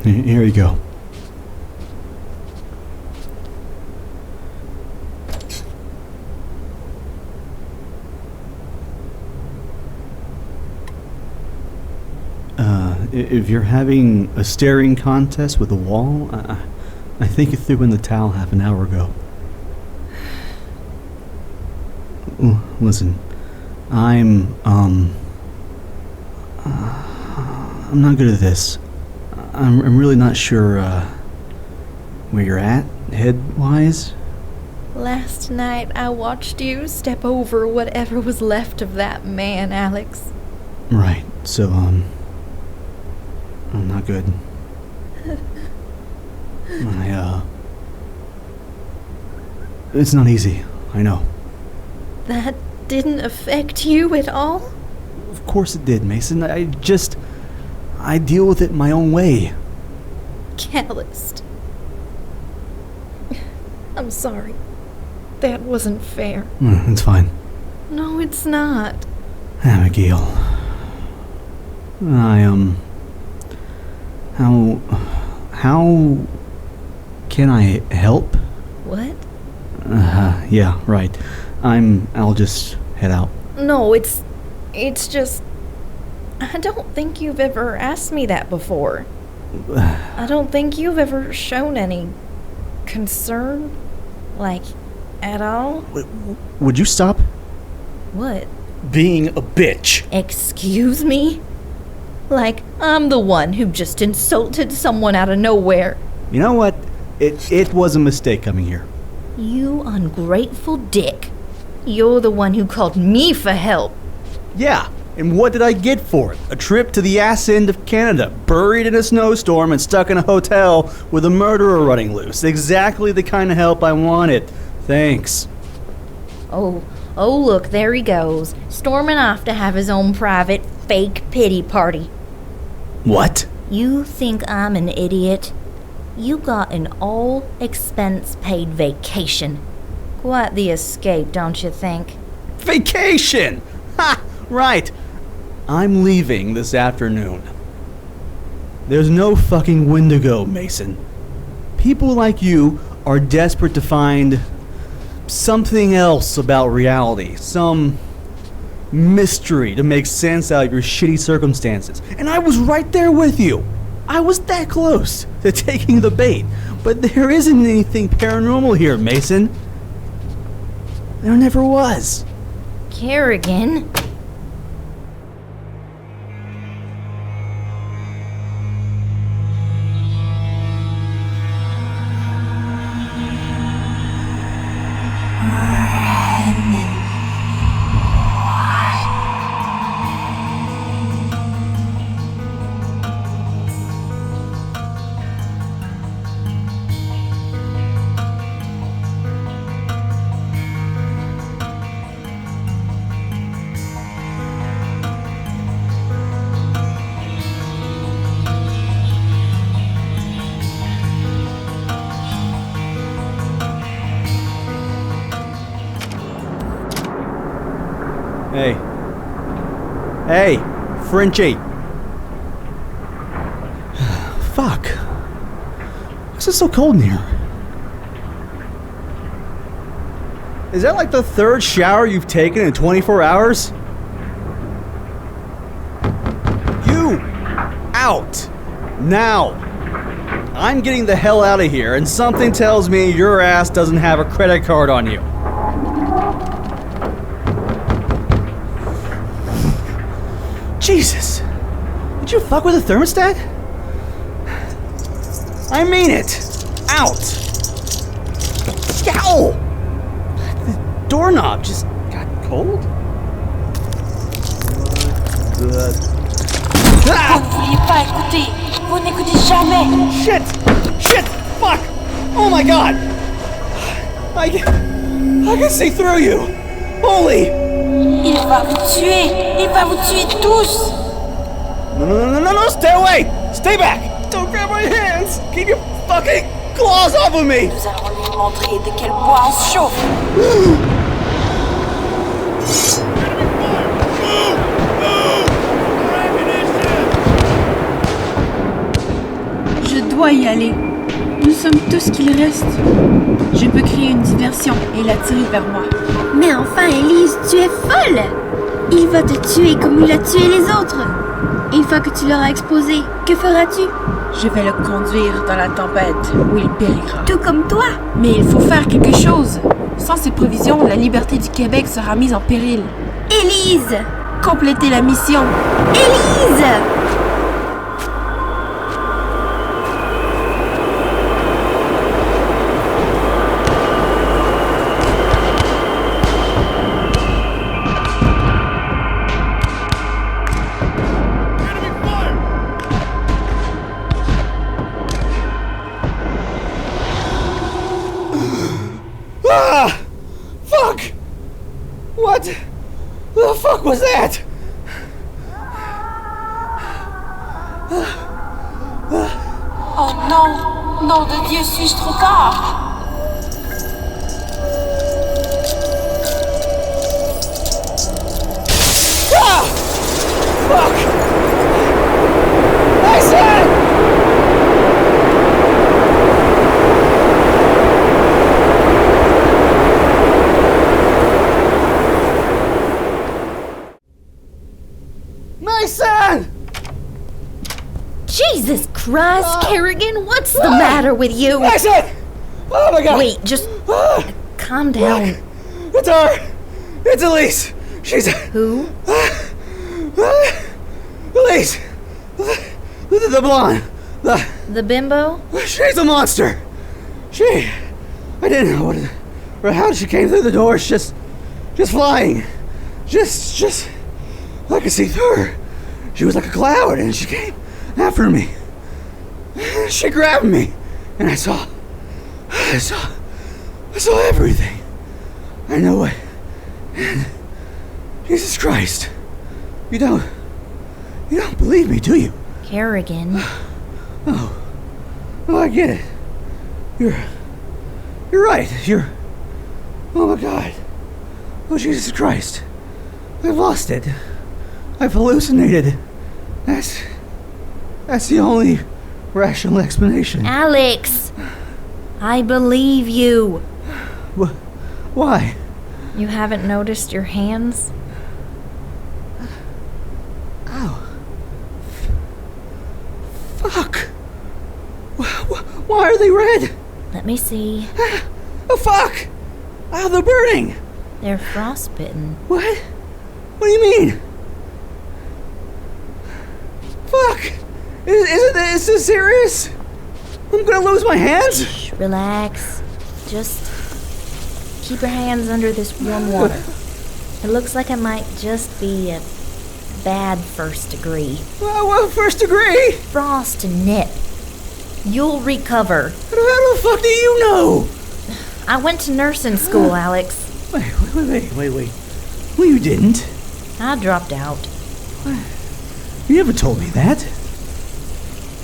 Here you go. If you're having a staring contest with a wall, I think you threw in the towel half an hour ago. Listen, I'm not good at this. I'm really not sure, where you're at, head-wise. Last night I watched you step over whatever was left of that man, Alex. Right, so, I'm not good. It's not easy, I know. That didn't affect you at all? Of course it did, Mason. I deal with it my own way. Calloused. I'm sorry. That wasn't fair. It's fine. No, it's not. Abigail. How can I help? What? Yeah, right. I'll just head out. No, it's just... I don't think you've ever asked me that before. I don't think you've ever shown any concern, like, at all. Would you stop? What? Being a bitch. Excuse me? Like, I'm the one who just insulted someone out of nowhere. You know what? It was a mistake coming here. You ungrateful dick. You're the one who called me for help. Yeah, and what did I get for it? A trip to the ass end of Canada, buried in a snowstorm and stuck in a hotel with a murderer running loose. Exactly the kind of help I wanted. Thanks. Oh, look, there he goes, storming off to have his own private fake pity party. What? You think I'm an idiot? You got an all-expense-paid vacation. Quite the escape, don't you think? Vacation! Ha! Right. I'm leaving this afternoon. There's no fucking Wendigo, Mason. People like you are desperate to find something else about reality. Some mystery to make sense out of your shitty circumstances. And I was right there with you. I was that close to taking the bait. But there isn't anything paranormal here, Mason. There never was. Carrigan? Hey, Frenchie. Fuck. Why is it so cold in here? Is that like the third shower you've taken in 24 hours? You! Out! Now! I'm getting the hell out of here, and something tells me your ass doesn't have a credit card on you. Jesus! Did you fuck with the thermostat? I mean it! Out! Ow! The doorknob just got cold? Vous ne vouliez pas écouter. Vous n'écoutez jamais. Shit! Shit! Fuck! Oh my god! I can see through you! Holy! Il va vous tuer. Il va vous tuer tous. No, stay away! Stay back! Don't grab my hands! Keep your fucking claws off of me! Nous allons lui montrer de quel bois on se chauffe. dois y aller. Nous sommes tout ce qu'il reste. Je peux créer une diversion et l'attirer vers moi. Mais enfin, Elise, tu es folle! Il va te tuer comme il a tué les autres. Une fois que tu l'auras exposé, que feras-tu? Je vais le conduire dans la tempête où il périra. Tout comme toi? Mais il faut faire quelque chose. Sans ces provisions, la liberté du Québec sera mise en péril. Elise! Complétez la mission. Elise! Ah! Fuck! What the fuck was that? Oh non, nom de Dieu, suis-je trop tard? Ah! Fuck! Mason! Mason! Jesus Christ, Carrigan, what's the matter with you? Mason! Oh my god! Wait, just Ah! calm down. It's her! It's Elise! She's... Who? Elise! The blonde! The bimbo? She's a monster! I didn't know how she came through the door. It's just flying. Just... I could see through her. She was like a cloud and she came after me. She grabbed me and I saw everything. I know it. And Jesus Christ. You don't believe me, do you? Carrigan. Oh, I get it. You're right. Oh my God. Oh, Jesus Christ. I've lost it. I've hallucinated. That's the only rational explanation. Alex! I believe you. Why? You haven't noticed your hands? Ow. Fuck. Why are they red? Let me see. Oh, fuck! Ow, they're burning! They're frostbitten. What? What do you mean? Fuck! Is this serious? I'm gonna lose my hands? Shh, relax. Just keep your hands under this warm water. It looks like it might just be a bad first degree. What first degree? Frost and nip. You'll recover. How the fuck do you know? I went to nursing school, Alex. Wait. Well, you didn't. I dropped out. You never told me that.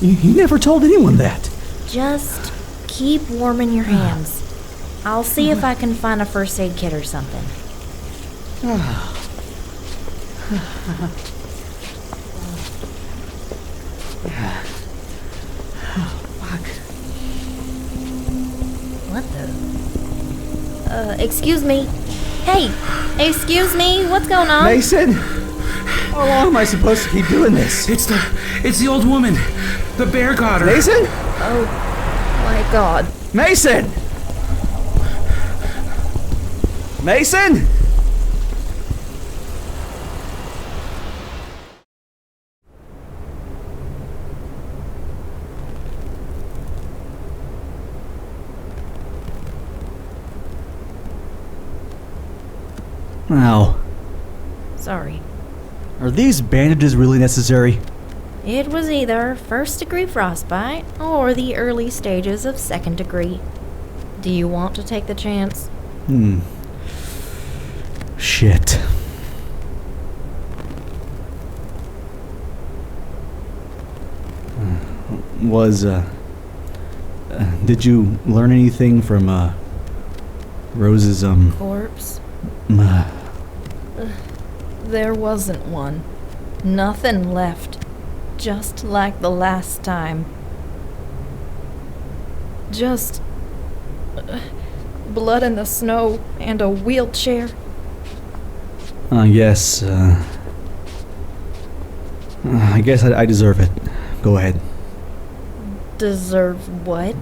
You never told anyone that. Just keep warming your hands. I'll see if I can find a first aid kit or something. Fuck. What the? Excuse me. Hey, excuse me, what's going on? Mason? How long am I supposed to keep doing this? It's the old woman. The bear got her. Mason? Oh, my God. Mason! Mason? Ow. Sorry. Are these bandages really necessary? It was either first-degree frostbite or the early stages of second-degree. Do you want to take the chance? Shit. Did you learn anything from, Rose's, Corpse? uh, There wasn't one. Nothing left. Just like the last time. Just blood in the snow and a wheelchair. I guess I deserve it. Go ahead. Deserve what?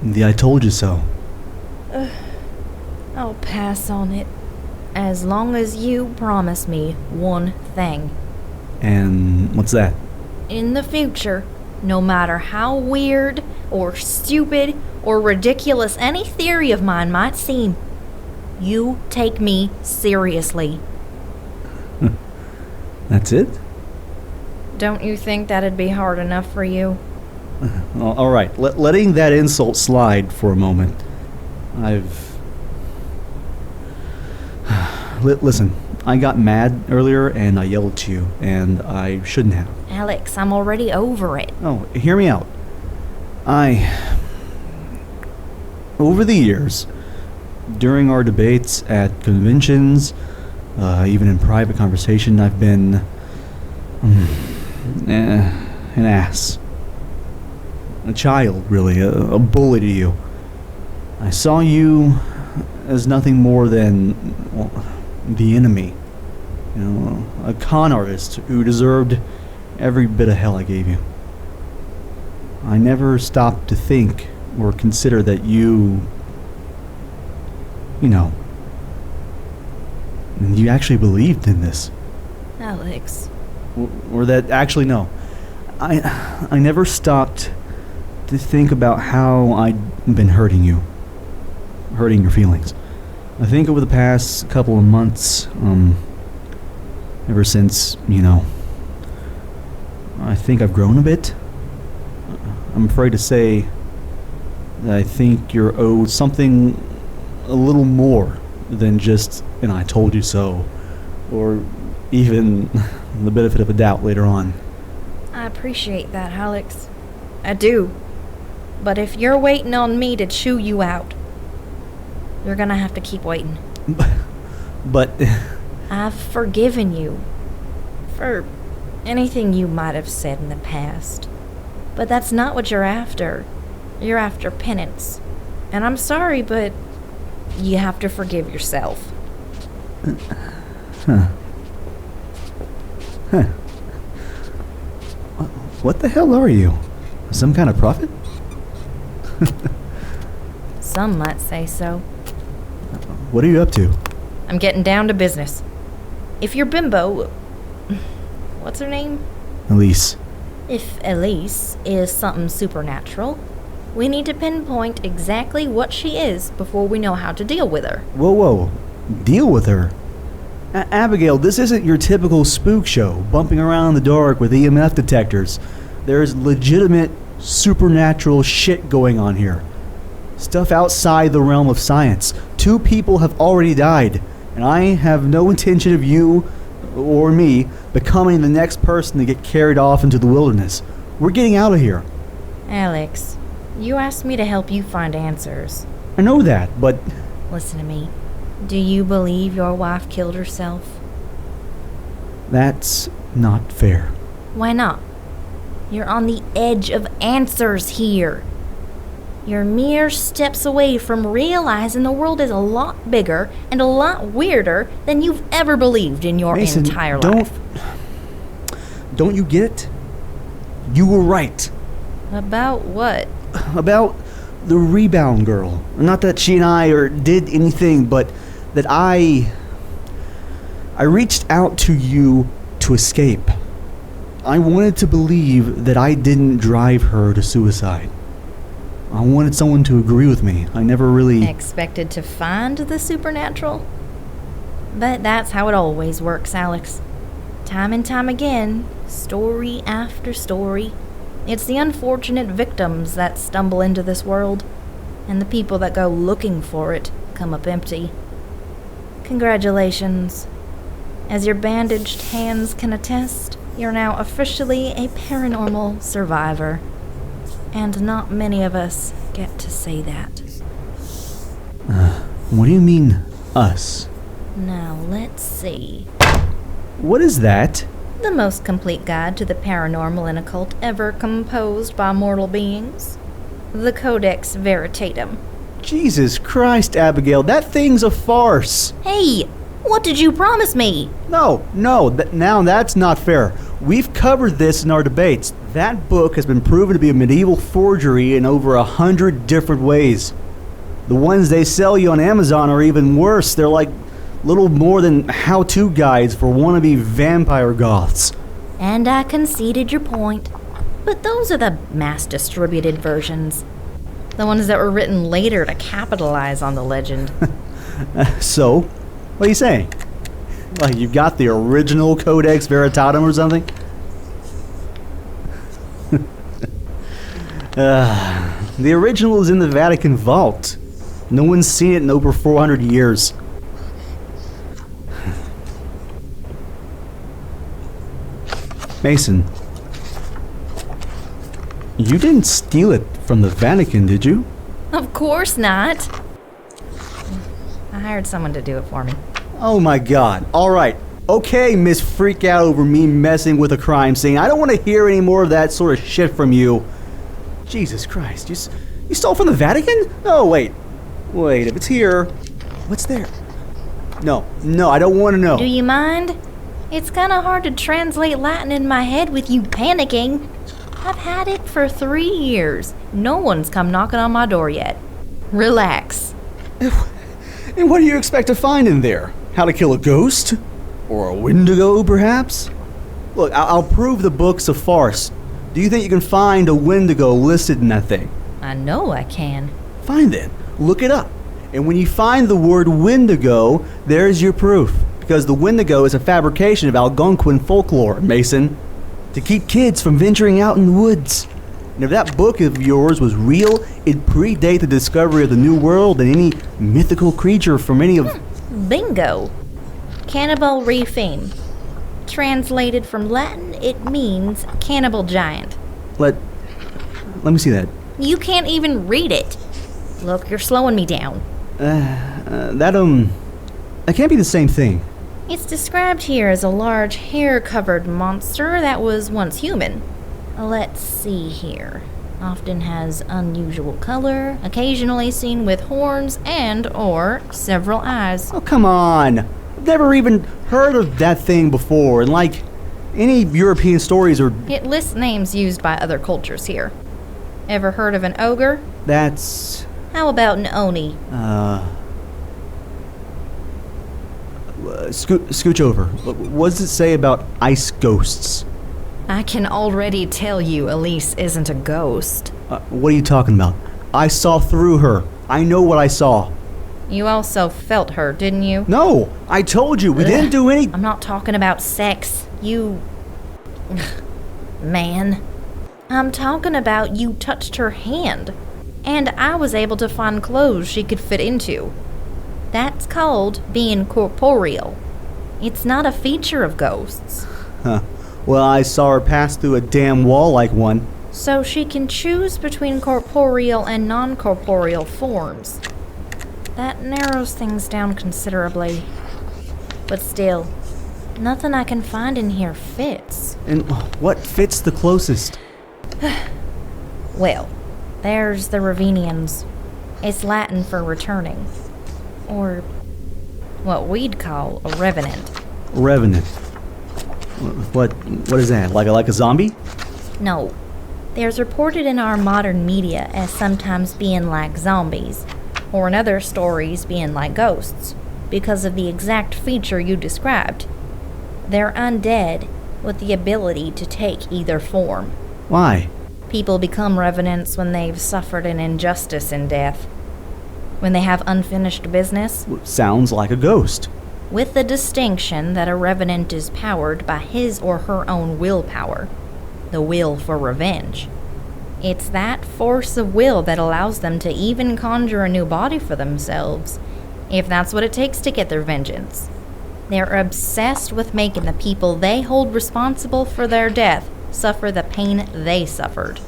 The I told you so. I'll pass on it. As long as you promise me one thing. And what's that? In the future, no matter how weird or stupid or ridiculous any theory of mine might seem, you take me seriously. That's it? Don't you think that'd be hard enough for you? All right, letting that insult slide for a moment. Listen, I got mad earlier and I yelled at you, and I shouldn't have. Alex, I'm already over it. Oh, hear me out. Over the years, during our debates at conventions, even in private conversation, I've been an ass. A child, really, a bully to you. I saw you as nothing more than, well, the enemy. You know, a con artist who deserved every bit of hell I gave you. I never stopped to think or consider that you actually believed in this. Alex. Or that, actually, no. I never stopped to think about how I'd been hurting you. Hurting your feelings. I think over the past couple of months, ever since, I think I've grown a bit. I'm afraid to say that I think you're owed something a little more than just an I told you so, or even the benefit of a doubt later on. I appreciate that, Alex. I do. But if you're waiting on me to chew you out, you're gonna have to keep waiting. But I've forgiven you for anything you might have said in the past. But that's not what you're after. You're after penance. And I'm sorry, but you have to forgive yourself. What the hell are you? Some kind of prophet? Some might say so. What are you up to? I'm getting down to business. If your bimbo... What's her name? Elise. If Elise is something supernatural, we need to pinpoint exactly what she is before we know how to deal with her. Whoa. Deal with her? Abigail, this isn't your typical spook show, bumping around in the dark with EMF detectors. There's legitimate supernatural shit going on here. Stuff outside the realm of science. 2 people have already died, and I have no intention of you or me becoming the next person to get carried off into the wilderness. We're getting out of here. Alex, you asked me to help you find answers. I know that, but... Listen to me. Do you believe your wife killed herself? That's not fair. Why not? You're on the edge of answers here. You're mere steps away from realizing the world is a lot bigger and a lot weirder than you've ever believed in your Mason, entire life. Don't you get it? You were right. About what? About the rebound girl. Not that she and I did anything, but that I reached out to you to escape. I wanted to believe that I didn't drive her to suicide. I wanted someone to agree with me. I never really... Expected to find the supernatural? But that's how it always works, Alex. Time and time again, story after story. It's the unfortunate victims that stumble into this world, and the people that go looking for it come up empty. Congratulations. As your bandaged hands can attest, you're now officially a paranormal survivor. And not many of us get to say that. What do you mean, us? Now, let's see. What is that? The most complete guide to the paranormal and occult ever composed by mortal beings. The Codex Veritatum. Jesus Christ, Abigail, that thing's a farce. Hey, what did you promise me? No, now that's not fair. We've covered this in our debates. That book has been proven to be a medieval forgery in over 100 different ways. The ones they sell you on Amazon are even worse. They're like little more than how-to guides for wannabe vampire goths. And I conceded your point. But those are the mass-distributed versions. The ones that were written later to capitalize on the legend. So, what are you saying? Like you got the original Codex Veritatum or something? The original is in the Vatican vault. No one's seen it in over 400 years. Mason, you didn't steal it from the Vatican, did you? Of course not. I hired someone to do it for me. Oh my god. Alright. Okay, Miss Freak Out over me messing with a crime scene. I don't want to hear any more of that sort of shit from you. Jesus Christ. You stole from the Vatican? No, wait. Wait, if it's here, what's there? No, I don't want to know. Do you mind? It's kind of hard to translate Latin in my head with you panicking. I've had it for 3 years. No one's come knocking on my door yet. Relax. And what do you expect to find in there? How to kill a ghost? Or a Wendigo, perhaps? Look, I'll prove the book's a farce. Do you think you can find a Wendigo listed in that thing? I know I can. Fine then. Look it up. And when you find the word Wendigo, there's your proof. Because the Wendigo is a fabrication of Algonquin folklore, Mason. To keep kids from venturing out in the woods. And if that book of yours was real, it'd predate the discovery of the New World and any mythical creature from any of... Bingo. Cannibal Refeme. Translated from Latin, it means cannibal giant. Let me see that. You can't even read it. Look, you're slowing me down. That can't be the same thing. It's described here as a large hair-covered monster that was once human. Let's see here. Often has unusual color, occasionally seen with horns and or several eyes. Oh, come on. I've never even heard of that thing before, and like any European stories are... It lists names used by other cultures here. Ever heard of an ogre? That's... How about an oni? Scooch over. What does it say about ice ghosts? I can already tell you Elise isn't a ghost. What are you talking about? I saw through her. I know what I saw. You also felt her, didn't you? No! I told you, we didn't do any... I'm not talking about sex. You... Man. I'm talking about you touched her hand. And I was able to find clothes she could fit into. That's called being corporeal. It's not a feature of ghosts. Huh. Well, I saw her pass through a damn wall like one. So she can choose between corporeal and non-corporeal forms. That narrows things down considerably. But still, nothing I can find in here fits. And what fits the closest? Well, there's the Revenants. It's Latin for returning. Or what we'd call a revenant. Revenant. What is that? Like a zombie? No. There's reported in our modern media as sometimes being like zombies, or in other stories being like ghosts, because of the exact feature you described. They're undead with the ability to take either form. Why? People become revenants when they've suffered an injustice in death. When they have unfinished business. Sounds like a ghost. With the distinction that a revenant is powered by his or her own willpower. The will for revenge. It's that force of will that allows them to even conjure a new body for themselves, if that's what it takes to get their vengeance. They're obsessed with making the people they hold responsible for their death suffer the pain they suffered.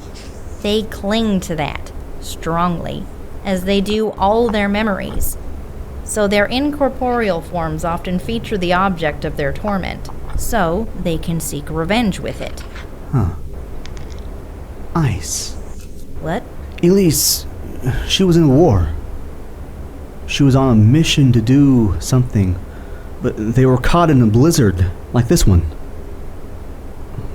They cling to that, strongly, as they do all their memories. So their incorporeal forms often feature the object of their torment, so they can seek revenge with it. Huh. Ice. What? Elise, she was in the war. She was on a mission to do something, but they were caught in a blizzard like this one.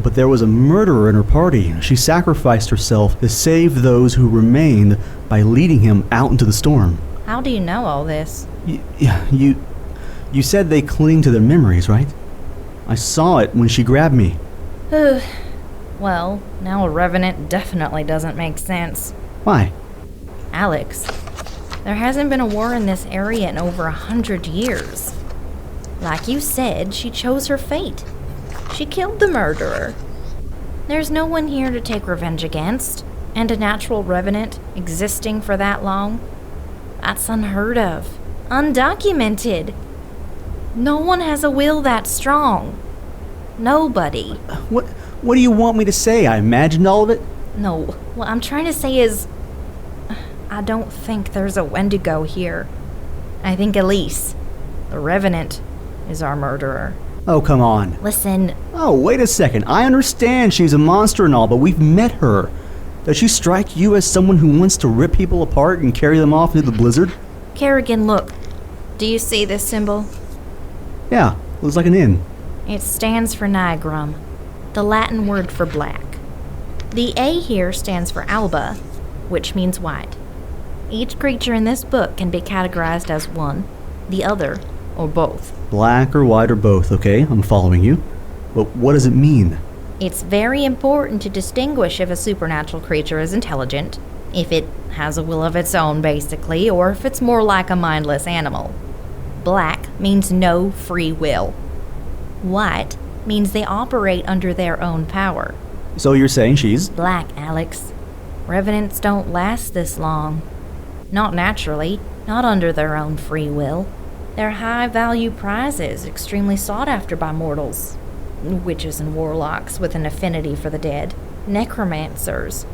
But there was a murderer in her party. She sacrificed herself to save those who remained by leading him out into the storm. How do you know all this? You said they cling to their memories, right? I saw it when she grabbed me. Well, now a Revenant definitely doesn't make sense. Why? Alex, there hasn't been a war in this area in over 100 years. Like you said, she chose her fate. She killed the murderer. There's no one here to take revenge against, and a natural Revenant existing for that long? That's unheard of. Undocumented. No one has a will that strong. Nobody. What do you want me to say? I imagined all of it? No, what I'm trying to say is, I don't think there's a Wendigo here. I think Elise, the Revenant, is our murderer. Oh, come on. Listen. Oh, wait a second. I understand she's a monster and all, but we've met her. Does she strike you as someone who wants to rip people apart and carry them off into the blizzard? Carrigan, look. Do you see this symbol? Yeah, looks like an inn. It stands for nigrum, the Latin word for black. The A here stands for alba, which means white. Each creature in this book can be categorized as one, the other, or both. Black or white or both, okay? I'm following you. But what does it mean? It's very important to distinguish if a supernatural creature is intelligent, if it has a will of its own, basically, or if it's more like a mindless animal. Black means no free will. White means they operate under their own power. So you're saying she's... Black, Alex. Revenants don't last this long. Not naturally, not under their own free will. They're high-value prizes, extremely sought after by mortals. Witches and warlocks with an affinity for the dead. Necromancers.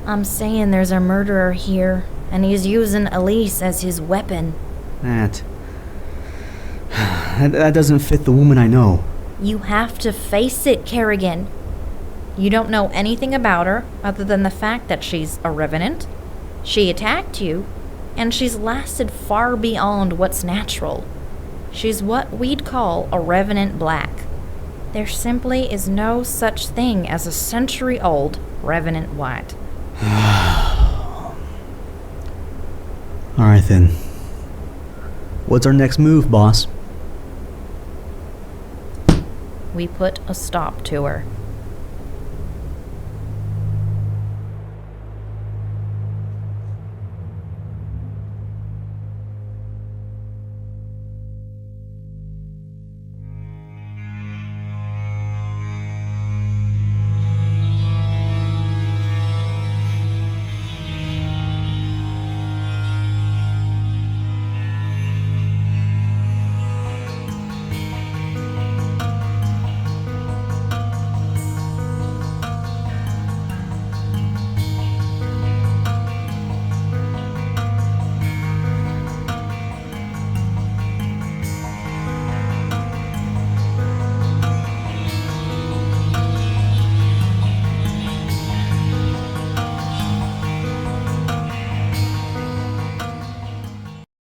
I'm saying there's a murderer here, and he's using Elise as his weapon. That doesn't fit the woman I know. You have to face it, Carrigan. You don't know anything about her other than the fact that she's a Revenant. She attacked you, and she's lasted far beyond what's natural. She's what we'd call a Revenant Black. There simply is no such thing as a century-old Revenant White. Alright then. What's our next move, boss? We put a stop to her.